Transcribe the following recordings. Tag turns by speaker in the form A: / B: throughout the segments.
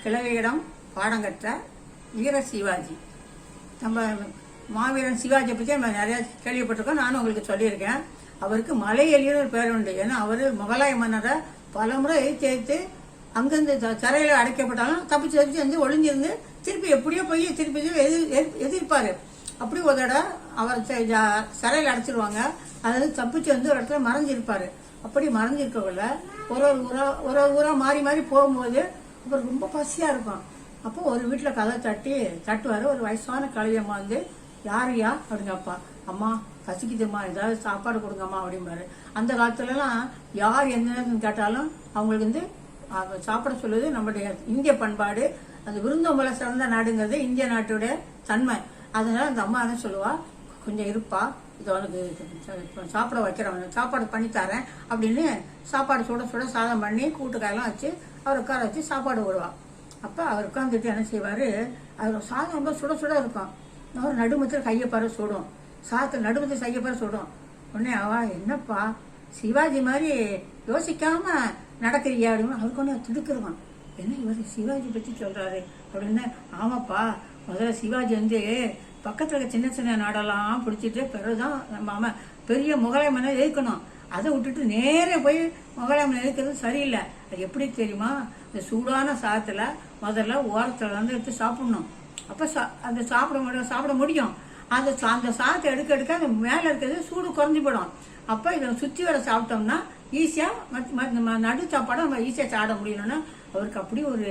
A: கிழவியிடம் பாடம் கற்ற வீர சிவாஜி. நம்ம மாவீரன் சிவாஜியை பற்றி நம்ம நிறைய கேள்விப்பட்டிருக்கோம். நானும் உங்களுக்கு சொல்லியிருக்கேன். அவருக்கு மலை எலியர் ஒரு பேர் உண்டு. ஏன்னா அவர் முகலாய மன்னரை பல முறை எதிர்த்து அங்கிருந்து சிறையில் அடைக்கப்பட்டாலும் தப்பிச்சு தப்பிச்சு வந்து ஒளிஞ்சிருந்து திருப்பி எப்படியோ போய் திருப்பி எதிர்ப்பாரு. அப்படி ஒரு தடவை அவர் சிறையில் அடைச்சிருவாங்க. அதாவது தப்பிச்சு வந்து ஒரு இடத்துல மறைஞ்சிருப்பாரு. அப்படி மறைஞ்சிருக்கக்குள்ள ஒரு ஊரா மாறி மாறி போகும்போது அப்புறம் ரொம்ப பசியா இருக்கும். அப்போ ஒரு வீட்டில் கதை தட்டுவாரு. ஒரு வயசான கழுவியம்மா வந்து யாரையா அப்படின்னு கேட்பா. அம்மா பசிக்குதும்மா, ஏதாவது சாப்பாடு கொடுங்கம்மா அப்படிம்பாரு. அந்த காலத்துலலாம் யார் என்னன்னு கேட்டாலும் அவங்களுக்கு வந்து சாப்பிட சொல்லுவது நம்மளுடைய இந்திய பண்பாடு. அது விருந்தோம்பல சிறந்த நாடுங்கிறது இந்திய நாட்டுடைய தன்மை. அதனால அந்த அம்மா என்ன சொல்லுவா, கொஞ்சம் இருப்பா, இது அவனுக்கு சாப்பிட வைக்கிறவன் சாப்பாடு பண்ணித்தரேன் அப்படின்னு சாப்பாடு சுட சுட சாதம் பண்ணி கூட்டுக்காயெல்லாம் வச்சு அவர் உட்கார வச்சு சாப்பாடு விடுவா. அப்போ அவர் உட்காந்துட்டு என்ன செய்வார், அவர் சாதம் ரொம்ப சுட சுட இருக்கும். அவர் நடுமத்தில் கையப்பாரு சுடும், சாதத்தில் நடுமத்தில் கையப்பாரு சுடும். உடனே அவா என்னப்பா சிவாஜி மாதிரி யோசிக்காம நடக்கிறியா அப்படின்னு அவருக்கு ஒன்று திடுக்கிருவான். என்ன இவர் சிவாஜி பற்றி சொல்றாரு அப்படின்னு. ஆமாப்பா, முதல்ல சிவாஜி வந்து பக்கத்தில் இருக்க சின்ன சின்ன நாடெல்லாம் பிடிச்சிட்டு பிறகுதான் நம்ம பெரிய முகலாய மன்னர் எதிர்க்கணும். அதை விட்டுட்டு நேரே போய் முகலாய மன்னர் எதிர்க்கிறது சரியில்லை. அது எப்படி தெரியுமா, இந்த சூடான சாதத்தில் முதல்ல ஓரத்தில் வந்து எடுத்து சாப்பிடணும். அப்போ அந்த சாப்பிட முடியும். அந்த சாதத்தை எடுக்க அந்த மேலே இருக்கிறது சூடு குறைஞ்சி போயிடும். அப்போ இதை சுற்றி வர சாப்பிட்டோம்னா ஈஸியாக நடு சாப்பாடை நம்ம ஈஸியாக சாப்பிட முடியணும்னா அவருக்கு அப்படி ஒரு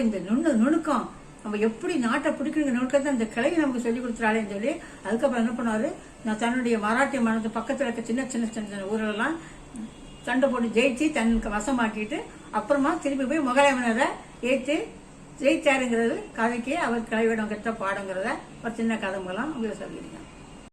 A: இந்த நுணுக்கம். நம்ம எப்படி நாட்டை பிடிக்கிற நுணுக்கத்தை அந்த கிளவி நமக்கு சொல்லி கொடுத்துறாளேன்னு சொல்லி அதுக்கப்புறம் என்ன பண்ணாரு, நான் தன்னுடைய மராட்டிய மாநிலத்து பக்கத்தில் இருக்க சின்ன சின்ன சின்ன ஊரெல்லாம் சண்டை போட்டு ஜெயிச்சு தனக்கு வசமாக்கிட்டு அப்புறமா திருப்பி போய் முகலாய மன்னரை ஏற்று ஜெயிச்சாருங்கிறது கதைக்கு அவர் கிளவியிடம் கற்ற பாடங்கிறத ஒரு சின்ன கதை மூலம் உங்களுக்கு சொல்லியிருக்கேன்.